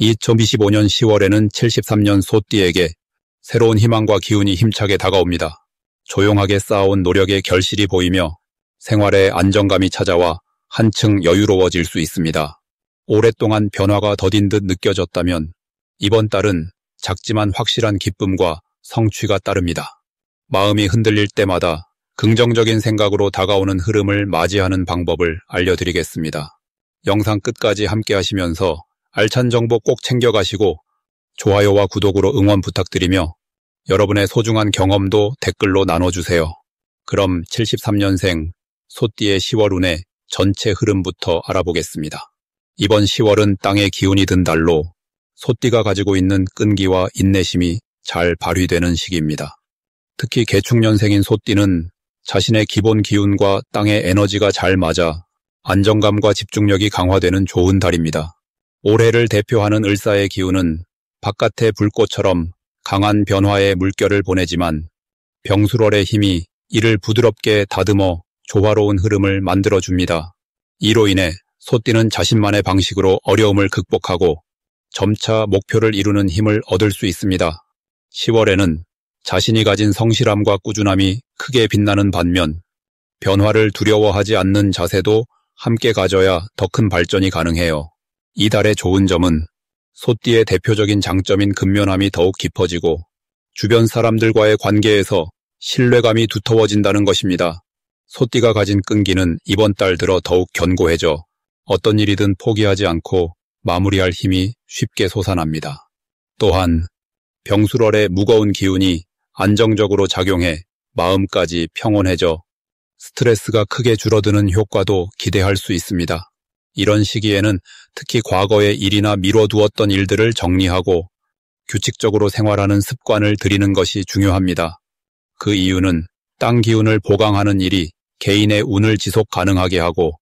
2025년 10월에는 73년 소띠에게 새로운 희망과 기운이 힘차게 다가옵니다. 조용하게 쌓아온 노력의 결실이 보이며 생활에 안정감이 찾아와 한층 여유로워질 수 있습니다. 오랫동안 변화가 더딘 듯 느껴졌다면 이번 달은 작지만 확실한 기쁨과 성취가 따릅니다. 마음이 흔들릴 때마다 긍정적인 생각으로 다가오는 흐름을 맞이하는 방법을 알려드리겠습니다. 영상 끝까지 함께 하시면서 알찬 정보 꼭 챙겨가시고 좋아요와 구독으로 응원 부탁드리며 여러분의 소중한 경험도 댓글로 나눠주세요. 그럼 73년생 소띠의 10월 운의 전체 흐름부터 알아보겠습니다. 이번 10월은 땅의 기운이 든 달로 소띠가 가지고 있는 끈기와 인내심이 잘 발휘되는 시기입니다. 특히 개축년생인 소띠는 자신의 기본 기운과 땅의 에너지가 잘 맞아 안정감과 집중력이 강화되는 좋은 달입니다. 올해를 대표하는 을사의 기운은 바깥의 불꽃처럼 강한 변화의 물결을 보내지만 병술월의 힘이 이를 부드럽게 다듬어 조화로운 흐름을 만들어줍니다. 이로 인해 소띠는 자신만의 방식으로 어려움을 극복하고 점차 목표를 이루는 힘을 얻을 수 있습니다. 10월에는 자신이 가진 성실함과 꾸준함이 크게 빛나는 반면 변화를 두려워하지 않는 자세도 함께 가져야 더 큰 발전이 가능해요. 이달의 좋은 점은 소띠의 대표적인 장점인 근면함이 더욱 깊어지고 주변 사람들과의 관계에서 신뢰감이 두터워진다는 것입니다. 소띠가 가진 끈기는 이번 달 들어 더욱 견고해져 어떤 일이든 포기하지 않고 마무리할 힘이 쉽게 솟아납니다. 또한 병술월의 무거운 기운이 안정적으로 작용해 마음까지 평온해져 스트레스가 크게 줄어드는 효과도 기대할 수 있습니다. 이런 시기에는 특히 과거의 일이나 미뤄두었던 일들을 정리하고 규칙적으로 생활하는 습관을 들이는 것이 중요합니다. 그 이유는 땅 기운을 보강하는 일이 개인의 운을 지속 가능하게 하고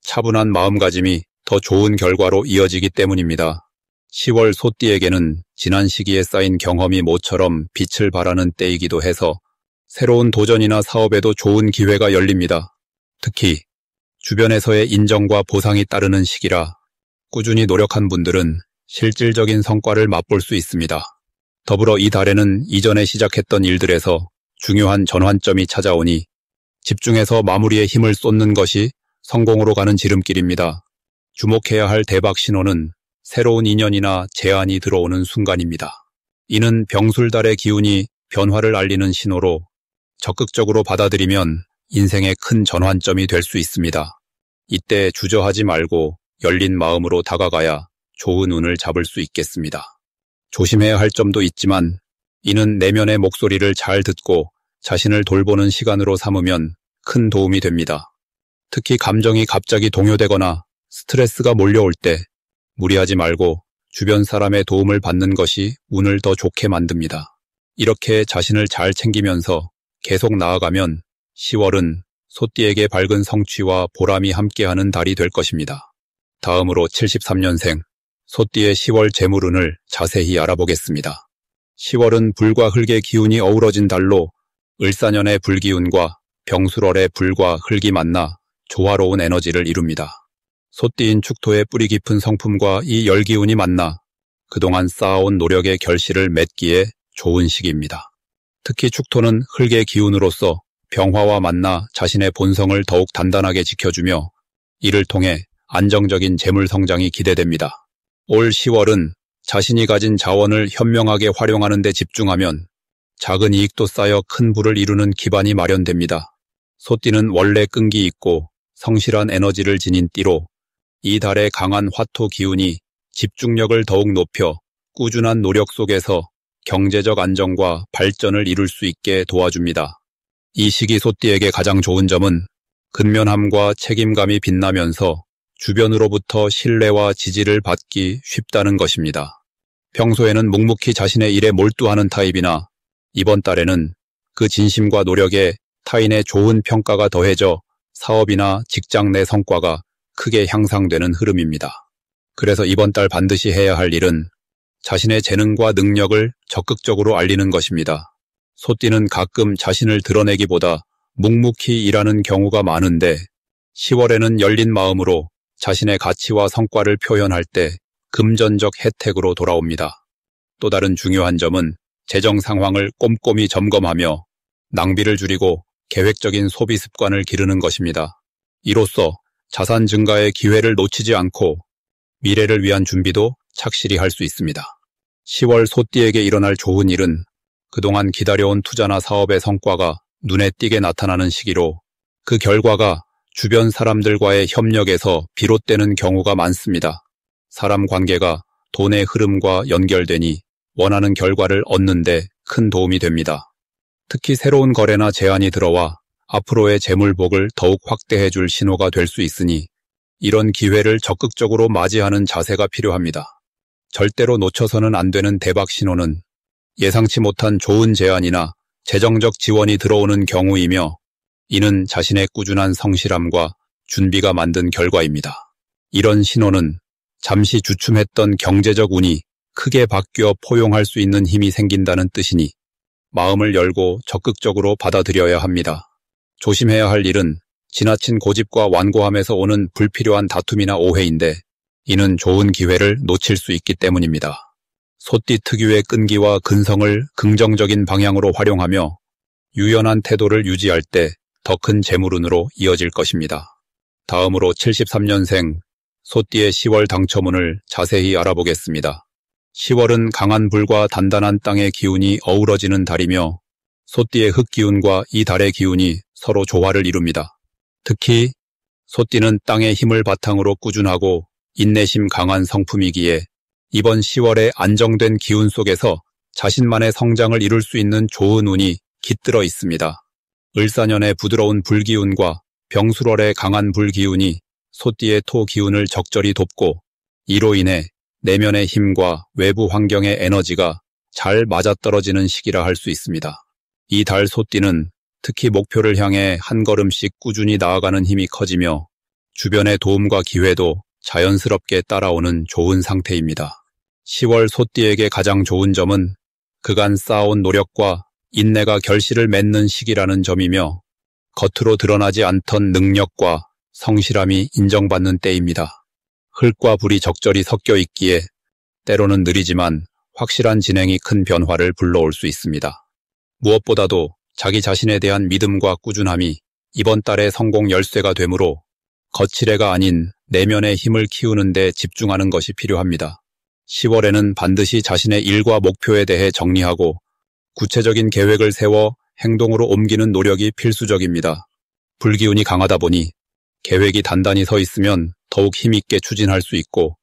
차분한 마음가짐이 더 좋은 결과로 이어지기 때문입니다. 10월 소띠에게는 지난 시기에 쌓인 경험이 모처럼 빛을 발하는 때이기도 해서 새로운 도전이나 사업에도 좋은 기회가 열립니다. 특히 주변에서의 인정과 보상이 따르는 시기라 꾸준히 노력한 분들은 실질적인 성과를 맛볼 수 있습니다. 더불어 이 달에는 이전에 시작했던 일들에서 중요한 전환점이 찾아오니 집중해서 마무리에 힘을 쏟는 것이 성공으로 가는 지름길입니다. 주목해야 할 대박 신호는 새로운 인연이나 제안이 들어오는 순간입니다. 이는 병술달의 기운이 변화를 알리는 신호로 적극적으로 받아들이면 인생의 큰 전환점이 될 수 있습니다. 이때 주저하지 말고 열린 마음으로 다가가야 좋은 운을 잡을 수 있겠습니다. 조심해야 할 점도 있지만 이는 내면의 목소리를 잘 듣고 자신을 돌보는 시간으로 삼으면 큰 도움이 됩니다. 특히 감정이 갑자기 동요되거나 스트레스가 몰려올 때 무리하지 말고 주변 사람의 도움을 받는 것이 운을 더 좋게 만듭니다. 이렇게 자신을 잘 챙기면서 계속 나아가면 10월은 소띠에게 밝은 성취와 보람이 함께하는 달이 될 것입니다. 다음으로 73년생 소띠의 10월 재물운을 자세히 알아보겠습니다. 10월은 불과 흙의 기운이 어우러진 달로 을사년의 불기운과 병술월의 불과 흙이 만나 조화로운 에너지를 이룹니다. 소띠인 축토의 뿌리 깊은 성품과 이 열기운이 만나 그동안 쌓아온 노력의 결실을 맺기에 좋은 시기입니다. 특히 축토는 흙의 기운으로서 병화와 만나 자신의 본성을 더욱 단단하게 지켜주며 이를 통해 안정적인 재물 성장이 기대됩니다. 올 10월은 자신이 가진 자원을 현명하게 활용하는 데 집중하면 작은 이익도 쌓여 큰 부를 이루는 기반이 마련됩니다. 소띠는 원래 끈기 있고 성실한 에너지를 지닌 띠로 이 달의 강한 화토 기운이 집중력을 더욱 높여 꾸준한 노력 속에서 경제적 안정과 발전을 이룰 수 있게 도와줍니다. 이 시기 소띠에게 가장 좋은 점은 근면함과 책임감이 빛나면서 주변으로부터 신뢰와 지지를 받기 쉽다는 것입니다. 평소에는 묵묵히 자신의 일에 몰두하는 타입이나 이번 달에는 그 진심과 노력에 타인의 좋은 평가가 더해져 사업이나 직장 내 성과가 크게 향상되는 흐름입니다. 그래서 이번 달 반드시 해야 할 일은 자신의 재능과 능력을 적극적으로 알리는 것입니다. 소띠는 가끔 자신을 드러내기보다 묵묵히 일하는 경우가 많은데 10월에는 열린 마음으로 자신의 가치와 성과를 표현할 때 금전적 혜택으로 돌아옵니다. 또 다른 중요한 점은 재정 상황을 꼼꼼히 점검하며 낭비를 줄이고 계획적인 소비 습관을 기르는 것입니다. 이로써 자산 증가의 기회를 놓치지 않고 미래를 위한 준비도 착실히 할 수 있습니다. 10월 소띠에게 일어날 좋은 일은 그동안 기다려온 투자나 사업의 성과가 눈에 띄게 나타나는 시기로 그 결과가 주변 사람들과의 협력에서 비롯되는 경우가 많습니다. 사람 관계가 돈의 흐름과 연결되니 원하는 결과를 얻는 데 큰 도움이 됩니다. 특히 새로운 거래나 제안이 들어와 앞으로의 재물복을 더욱 확대해 줄 신호가 될 수 있으니 이런 기회를 적극적으로 맞이하는 자세가 필요합니다. 절대로 놓쳐서는 안 되는 대박 신호는 예상치 못한 좋은 제안이나 재정적 지원이 들어오는 경우이며 이는 자신의 꾸준한 성실함과 준비가 만든 결과입니다. 이런 신호는 잠시 주춤했던 경제적 운이 크게 바뀌어 포용할 수 있는 힘이 생긴다는 뜻이니 마음을 열고 적극적으로 받아들여야 합니다. 조심해야 할 일은 지나친 고집과 완고함에서 오는 불필요한 다툼이나 오해인데 이는 좋은 기회를 놓칠 수 있기 때문입니다. 소띠 특유의 끈기와 근성을 긍정적인 방향으로 활용하며 유연한 태도를 유지할 때 더 큰 재물운으로 이어질 것입니다. 다음으로 73년생 소띠의 10월 당첨운을 자세히 알아보겠습니다. 10월은 강한 불과 단단한 땅의 기운이 어우러지는 달이며 소띠의 흙기운과 이 달의 기운이 서로 조화를 이룹니다. 특히 소띠는 땅의 힘을 바탕으로 꾸준하고 인내심 강한 성품이기에 이번 10월에 안정된 기운 속에서 자신만의 성장을 이룰 수 있는 좋은 운이 깃들어 있습니다. 을사년의 부드러운 불기운과 병술월의 강한 불기운이 소띠의 토기운을 적절히 돕고 이로 인해 내면의 힘과 외부 환경의 에너지가 잘 맞아떨어지는 시기라 할 수 있습니다. 이 달 소띠는 특히 목표를 향해 한 걸음씩 꾸준히 나아가는 힘이 커지며 주변의 도움과 기회도 자연스럽게 따라오는 좋은 상태입니다. 10월 소띠에게 가장 좋은 점은 그간 쌓아온 노력과 인내가 결실을 맺는 시기라는 점이며 겉으로 드러나지 않던 능력과 성실함이 인정받는 때입니다. 흙과 불이 적절히 섞여 있기에 때로는 느리지만 확실한 진행이 큰 변화를 불러올 수 있습니다. 무엇보다도 자기 자신에 대한 믿음과 꾸준함이 이번 달의 성공 열쇠가 되므로 거칠애가 아닌 내면의 힘을 키우는 데 집중하는 것이 필요합니다. 10월에는 반드시 자신의 일과 목표에 대해 정리하고 구체적인 계획을 세워 행동으로 옮기는 노력이 필수적입니다. 불기운이 강하다 보니 계획이 단단히 서 있으면 더욱 힘있게 추진할 수 있고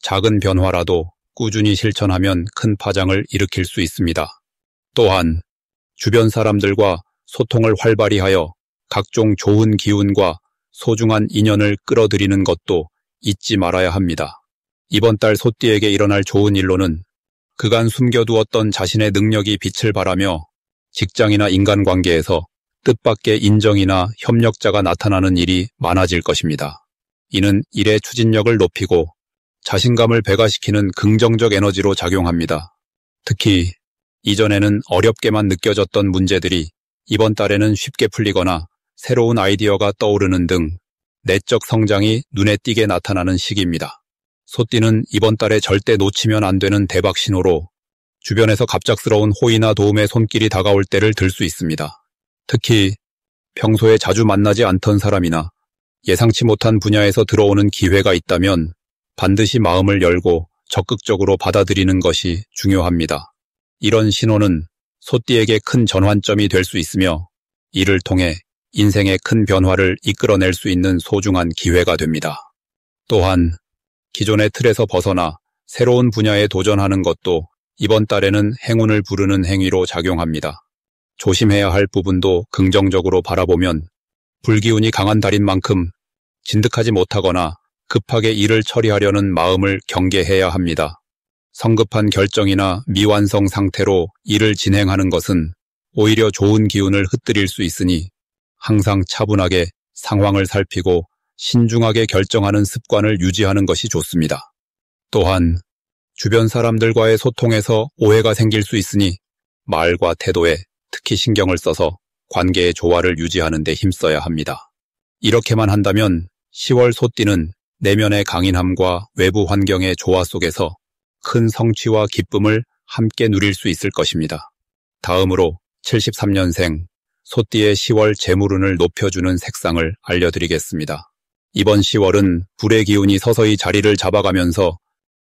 작은 변화라도 꾸준히 실천하면 큰 파장을 일으킬 수 있습니다. 또한 주변 사람들과 소통을 활발히 하여 각종 좋은 기운과 소중한 인연을 끌어들이는 것도 잊지 말아야 합니다. 이번 달 소띠에게 일어날 좋은 일로는 그간 숨겨두었던 자신의 능력이 빛을 발하며 직장이나 인간관계에서 뜻밖의 인정이나 협력자가 나타나는 일이 많아질 것입니다. 이는 일의 추진력을 높이고 자신감을 배가시키는 긍정적 에너지로 작용합니다. 특히 이전에는 어렵게만 느껴졌던 문제들이 이번 달에는 쉽게 풀리거나 새로운 아이디어가 떠오르는 등 내적 성장이 눈에 띄게 나타나는 시기입니다. 소띠는 이번 달에 절대 놓치면 안 되는 대박 신호로 주변에서 갑작스러운 호의나 도움의 손길이 다가올 때를 들 수 있습니다. 특히 평소에 자주 만나지 않던 사람이나 예상치 못한 분야에서 들어오는 기회가 있다면 반드시 마음을 열고 적극적으로 받아들이는 것이 중요합니다. 이런 신호는 소띠에게 큰 전환점이 될 수 있으며 이를 통해 인생의 큰 변화를 이끌어낼 수 있는 소중한 기회가 됩니다. 또한 기존의 틀에서 벗어나 새로운 분야에 도전하는 것도 이번 달에는 행운을 부르는 행위로 작용합니다. 조심해야 할 부분도 긍정적으로 바라보면 불기운이 강한 달인 만큼 진득하지 못하거나 급하게 일을 처리하려는 마음을 경계해야 합니다. 성급한 결정이나 미완성 상태로 일을 진행하는 것은 오히려 좋은 기운을 흩뜨릴 수 있으니 항상 차분하게 상황을 살피고 신중하게 결정하는 습관을 유지하는 것이 좋습니다. 또한 주변 사람들과의 소통에서 오해가 생길 수 있으니 말과 태도에 특히 신경을 써서 관계의 조화를 유지하는 데 힘써야 합니다. 이렇게만 한다면 10월 소띠는 내면의 강인함과 외부 환경의 조화 속에서 큰 성취와 기쁨을 함께 누릴 수 있을 것입니다. 다음으로 73년생 소띠의 10월 재물운을 높여주는 색상을 알려드리겠습니다. 이번 10월은 불의 기운이 서서히 자리를 잡아가면서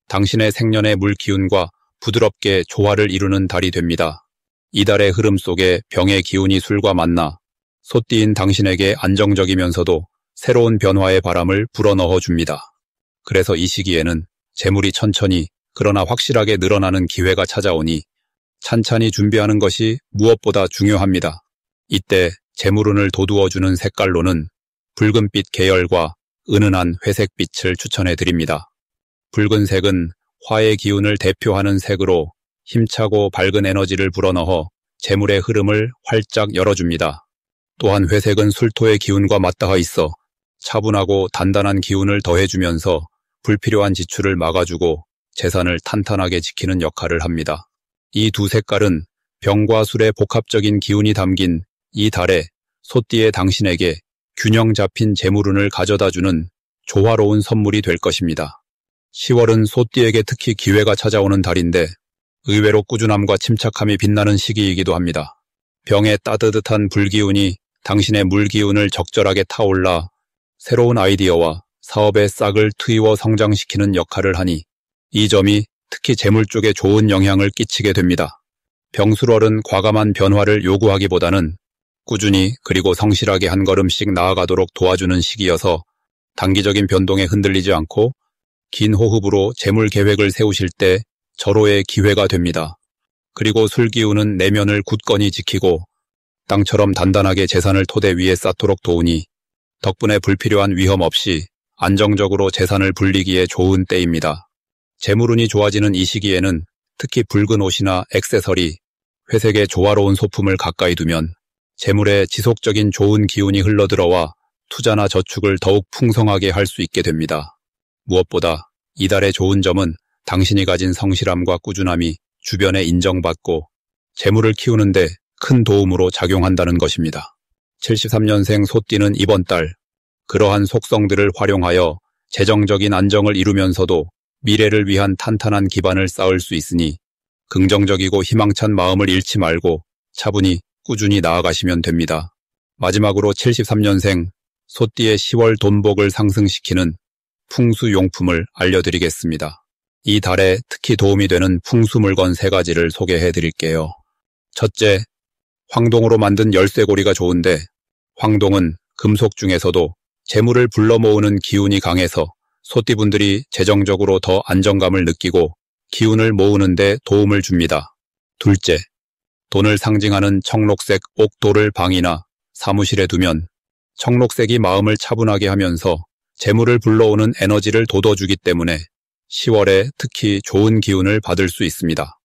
당신의 생년의 물 기운과 부드럽게 조화를 이루는 달이 됩니다. 이 달의 흐름 속에 병의 기운이 술과 만나 소띠인 당신에게 안정적이면서도 새로운 변화의 바람을 불어넣어 줍니다. 그래서 이 시기에는 재물이 천천히 그러나 확실하게 늘어나는 기회가 찾아오니 찬찬히 준비하는 것이 무엇보다 중요합니다. 이때 재물운을 돋우어주는 색깔로는 붉은빛 계열과 은은한 회색빛을 추천해 드립니다. 붉은색은 화의 기운을 대표하는 색으로 힘차고 밝은 에너지를 불어넣어 재물의 흐름을 활짝 열어줍니다. 또한 회색은 술토의 기운과 맞닿아 있어 차분하고 단단한 기운을 더해주면서 불필요한 지출을 막아주고 재산을 탄탄하게 지키는 역할을 합니다. 이 두 색깔은 병과 술의 복합적인 기운이 담긴 이 달에 소띠의 당신에게 균형 잡힌 재물운을 가져다주는 조화로운 선물이 될 것입니다. 10월은 소띠에게 특히 기회가 찾아오는 달인데 의외로 꾸준함과 침착함이 빛나는 시기이기도 합니다. 병의 따뜻한 불기운이 당신의 물기운을 적절하게 타올라 새로운 아이디어와 사업의 싹을 트이워 성장시키는 역할을 하니 이 점이 특히 재물 쪽에 좋은 영향을 끼치게 됩니다. 병술월은 과감한 변화를 요구하기보다는 꾸준히 그리고 성실하게 한 걸음씩 나아가도록 도와주는 시기여서 단기적인 변동에 흔들리지 않고 긴 호흡으로 재물 계획을 세우실 때 절호의 기회가 됩니다. 그리고 술기운은 내면을 굳건히 지키고 땅처럼 단단하게 재산을 토대 위에 쌓도록 도우니 덕분에 불필요한 위험 없이 안정적으로 재산을 불리기에 좋은 때입니다. 재물운이 좋아지는 이 시기에는 특히 붉은 옷이나 액세서리, 회색의 조화로운 소품을 가까이 두면 재물에 지속적인 좋은 기운이 흘러들어와 투자나 저축을 더욱 풍성하게 할 수 있게 됩니다. 무엇보다 이달의 좋은 점은 당신이 가진 성실함과 꾸준함이 주변에 인정받고 재물을 키우는데 큰 도움으로 작용한다는 것입니다. 73년생 소띠는 이번 달 그러한 속성들을 활용하여 재정적인 안정을 이루면서도 미래를 위한 탄탄한 기반을 쌓을 수 있으니 긍정적이고 희망찬 마음을 잃지 말고 차분히 꾸준히 나아가시면 됩니다. 마지막으로 73년생 소띠의 10월 돈복을 상승시키는 풍수용품을 알려드리겠습니다. 이 달에 특히 도움이 되는 풍수물건 3가지를 소개해 드릴게요. 첫째, 황동으로 만든 열쇠고리가 좋은데 황동은 금속 중에서도 재물을 불러 모으는 기운이 강해서 소띠분들이 재정적으로 더 안정감을 느끼고 기운을 모으는 데 도움을 줍니다. 둘째, 돈을 상징하는 청록색 옥돌을 방이나 사무실에 두면 청록색이 마음을 차분하게 하면서 재물을 불러오는 에너지를 돋워주기 때문에 10월에 특히 좋은 기운을 받을 수 있습니다.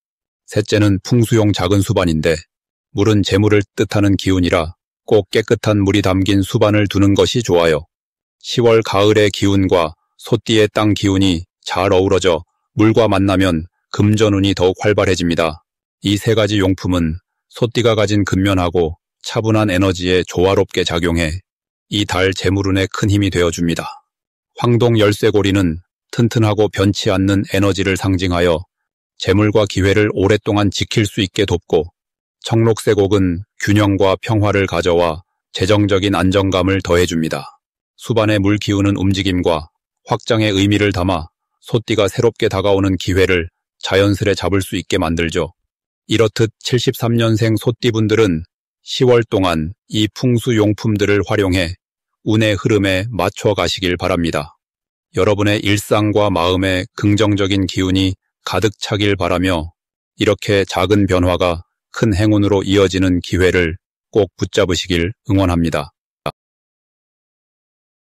셋째는 풍수용 작은 수반인데 물은 재물을 뜻하는 기운이라 꼭 깨끗한 물이 담긴 수반을 두는 것이 좋아요. 10월 가을의 기운과 소띠의 땅 기운이 잘 어우러져 물과 만나면 금전운이 더욱 활발해집니다. 이 3가지 용품은 소띠가 가진 근면하고 차분한 에너지에 조화롭게 작용해 이 달 재물운에 큰 힘이 되어줍니다. 황동 열쇠고리는 튼튼하고 변치 않는 에너지를 상징하여 재물과 기회를 오랫동안 지킬 수 있게 돕고 청록색 옥은 균형과 평화를 가져와 재정적인 안정감을 더해줍니다. 수반의 물 기운은 움직임과 확장의 의미를 담아 소띠가 새롭게 다가오는 기회를 자연스레 잡을 수 있게 만들죠. 이렇듯 73년생 소띠분들은 10월 동안 이 풍수용품들을 활용해 운의 흐름에 맞춰 가시길 바랍니다. 여러분의 일상과 마음에 긍정적인 기운이 가득 차길 바라며 이렇게 작은 변화가 큰 행운으로 이어지는 기회를 꼭 붙잡으시길 응원합니다.